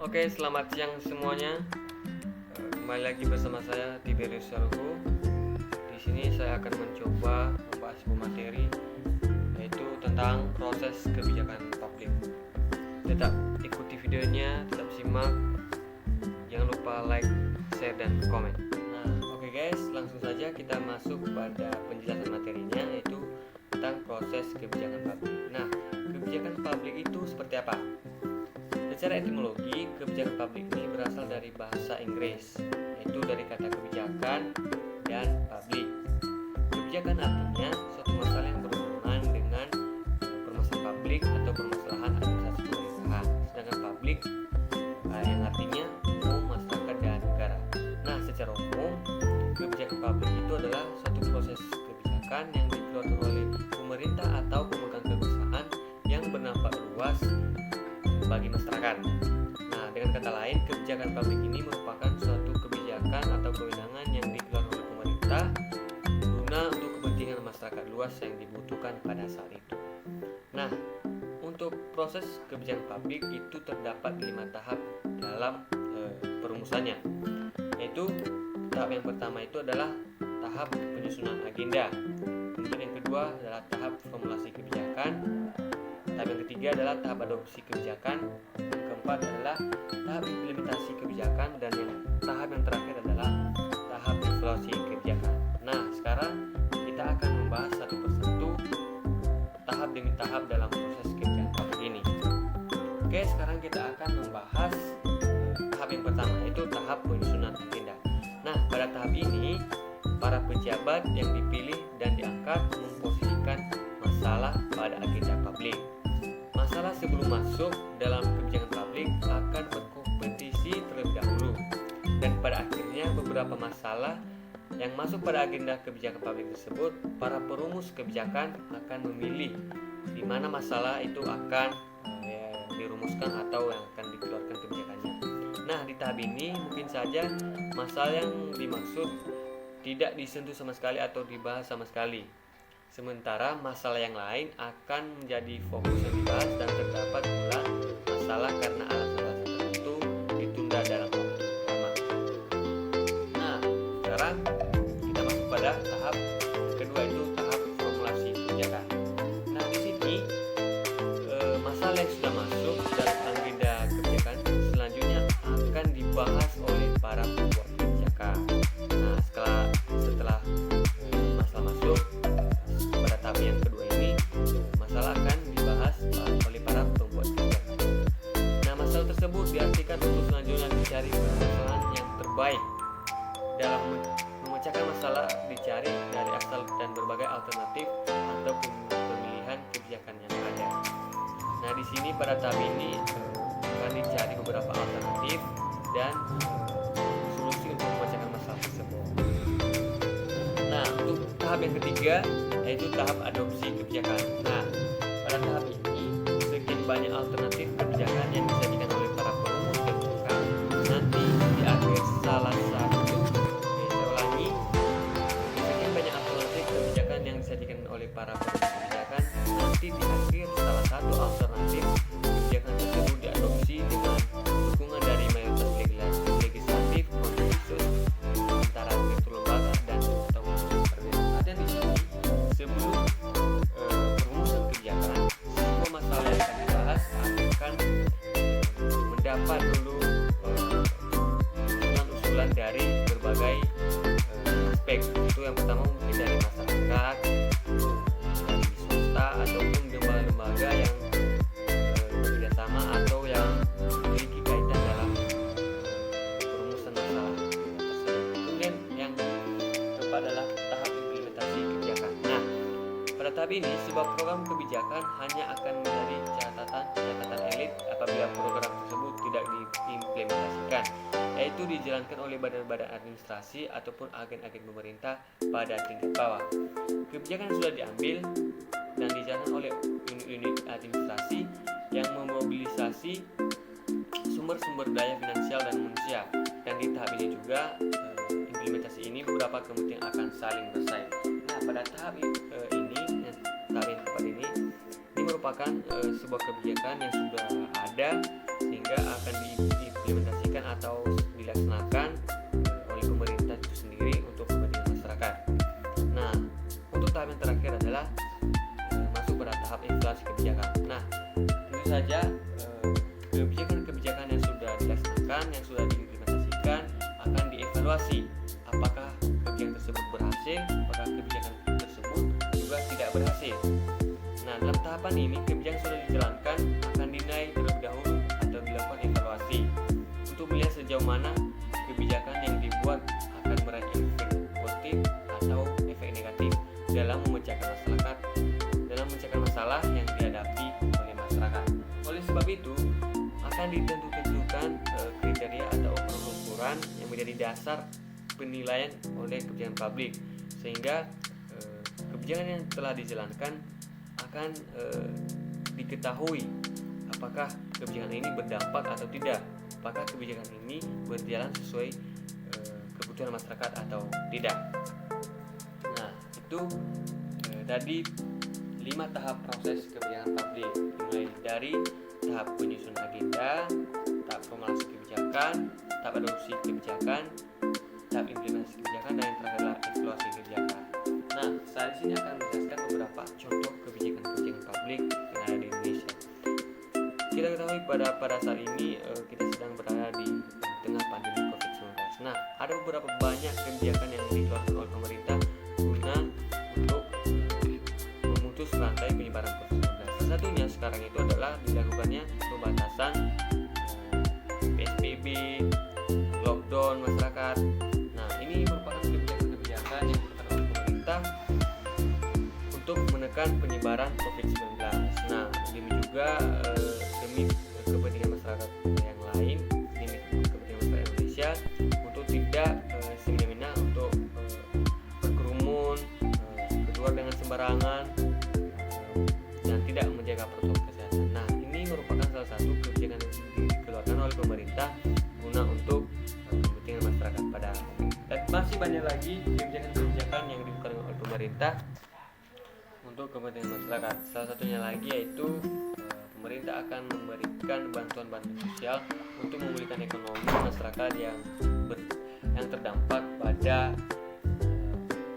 Oke, selamat siang semuanya. Kembali lagi bersama saya Tiberius Saluhu. Di sini saya akan mencoba membahas sebuah materi, yaitu tentang proses kebijakan publik. Tetap ikuti videonya, tetap simak. Jangan lupa like, share, dan komen. Nah, oke guys, langsung saja kita masuk pada penjelasan materinya, yaitu tentang proses kebijakan publik. Nah, kebijakan publik itu seperti apa? Secara etimologi, kebijakan publik ini berasal dari bahasa Inggris, yaitu dari kata kebijakan dan publik. Kebijakan artinya suatu masalah yang berhubungan dengan permasalahan publik atau permasalahan administrasi pemerintahan. Sedangkan publik yang artinya umum, masyarakat, dan negara. Nah, secara umum, kebijakan publik itu adalah suatu proses kebijakan yang dikeluarkan oleh pemerintah atau pemegang kekuasaan yang berdampak luas bagi masyarakat. Nah, dengan kata lain, kebijakan publik ini merupakan suatu kebijakan atau kewenangan yang dikeluarkan oleh pemerintah guna untuk kepentingan masyarakat luas yang dibutuhkan pada saat itu. Nah, untuk proses kebijakan publik itu terdapat 5 tahap dalam perumusannya, yaitu tahap yang pertama itu adalah tahap penyusunan agenda. Kemudian yang kedua adalah tahap formulasi kebijakan. Tahap yang ketiga adalah tahap adopsi kebijakan. Yang keempat adalah tahap implementasi kebijakan, dan tahap yang terakhir adalah tahap evaluasi kebijakan. Nah, sekarang kita akan membahas satu persatu tahap demi tahap dalam proses kebijakan publik ini. Oke, sekarang kita akan membahas tahap yang pertama, yaitu tahap penyusunan agenda. Nah, pada tahap ini para pejabat yang dipilih dan diangkat memposisikan masalah pada agenda publik. Masalah sebelum masuk dalam kebijakan publik akan berkompetisi terlebih dahulu, dan pada akhirnya beberapa masalah yang masuk pada agenda kebijakan publik tersebut, para perumus kebijakan akan memilih di mana masalah itu akan dirumuskan atau yang akan dikeluarkan kebijakannya. Nah, di tahap ini mungkin saja masalah yang dimaksud tidak disentuh sama sekali atau dibahas sama sekali. Sementara masalah yang lain akan menjadi fokus yang dibahas, dan terdapat pula masalah karena alasan-alasan tertentu ditunda dalam waktu lama. Nah, sekarang kita masuk pada tahap kedua, itu tahap formulasi kebijakan. Nah, di sini masalah yang sudah masuk dalam agenda kebijakan selanjutnya akan dibahas oleh para pembuat kebijakan. Nah, setelah masalah masuk pada tahap yang kedua ini, masalah akan dibahas oleh para pembuat kebijakan. Nah, masalah tersebut diartikan untuk selanjutnya dicari permasalahan yang terbaik. Dalam memecahkan masalah dicari dari asal dan berbagai alternatif atau pemilihan kebijakan yang ada. Nah, di sini pada tahap ini akan dicari beberapa alternatif dan solusi untuk memecahkan masalah tersebut. Nah, untuk tahap yang ketiga, yaitu tahap adopsi kebijakan. Nah, pada tahap ini sekian banyak alternatif kebijakan yang disajikan oleh para perumus kebijakan. Nanti di akhir salah satu, saya ulangi, sekian banyak alternatif kebijakan yang disajikan oleh para perumus kebijakan. Nanti di akhir salah satu alternatif kebijakan tersebut diadopsi dengan dukungan dari mayoritas legislatif konsensus antara direktur lembaga dan ada di sini. Sebelum perumusan kebijakan, semua masalah yang akan dibahas akan mendapat dulu usulan-usulan dari berbagai aspek. Itu yang pertama mungkin dari masyarakat, dari swasta, ataupun lembaga-lembaga yang bekerja sama atau yang memiliki kaitan dalam perumusan masalah tersebut. Kemudian yang keempat adalah tahap implementasi kebijakan. Nah, pada tahap ini sebuah program kebijakan hanya akan menjadi catatan elit apabila program tersebut tidak diimplementasikan, yaitu dijalankan oleh badan-badan administrasi ataupun agen-agen pemerintah pada tingkat bawah. Kebijakan sudah diambil dan dijalankan oleh unit-unit administrasi yang memobilisasi sumber-sumber daya finansial dan manusia. Dan di tahap ini juga implementasi ini beberapa kementerian akan saling bersaing. Nah, pada tahap ini, tahap yang keempat ini merupakan sebuah kebijakan yang sudah ada sehingga akan saja kebijakan-kebijakan yang sudah dilaksanakan, yang sudah diimplementasikan akan dievaluasi apakah kebijakan tersebut berhasil, apakah kebijakan tersebut juga tidak berhasil. Nah, dalam tahapan ini kebijakan sudah dijalankan akan dinilai terlebih dahulu atau dilakukan evaluasi untuk melihat sejauh mana kebijakan yang dibuat akan meraih efek positif atau efek negatif dalam memecahkan masalah yang dihadapi oleh masyarakat. Oleh sebab itu, akan ditentukan kriteria atau ukuran yang menjadi dasar penilaian oleh kebijakan publik, sehingga kebijakan yang telah dijalankan akan diketahui apakah kebijakan ini berdampak atau tidak, apakah kebijakan ini berjalan sesuai kebutuhan masyarakat atau tidak. Nah, itu tadi 5 tahap proses kebijakan publik, mulai dari tahap penyusunan agenda, tahap formulasi kebijakan, tahap adopsi kebijakan, tahap implementasi kebijakan, dan yang terakhir adalah evaluasi kebijakan. Nah, saya di sini akan menjelaskan beberapa contoh kebijakan-kebijakan publik yang ada di Indonesia. Kita ketahui pada saat ini kita sedang berada di tengah pandemi COVID-19. Nah, ada beberapa banyak kebijakan yang dikeluarkan oleh pemerintah guna untuk memutus rantai penyebaran COVID-19. Salah satunya sekarang itu adalah dilakukannya pembatasan PSBB, lockdown masyarakat. Nah, ini merupakan kebijakan-kebijakan yang dilakukan oleh pemerintah untuk menekan penyebaran COVID-19. Nah, demi juga demi kepentingan masyarakat yang lain, demi kepentingan masyarakat Indonesia untuk tidak semena-mena untuk berkerumun, keluar dengan sembarangan, dan tidak menjaga protokol kesehatan. Nah, ini merupakan salah satu kebijakan yang dikeluarkan oleh pemerintah guna untuk kepentingan masyarakat pada umumnya. Dan masih banyak lagi kebijakan-kebijakan yang dikeluarkan oleh pemerintah untuk kepentingan masyarakat. Salah satunya lagi yaitu pemerintah akan memberikan bantuan-bantuan sosial untuk memulihkan ekonomi masyarakat yang terdampak pada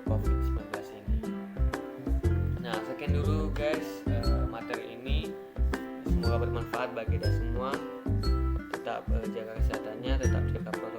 COVID-19 ini. Nah, sekian dulu guys materi ini. Semoga bermanfaat bagi kita semua. Tetap jaga kesehatannya, tetap jaga protokol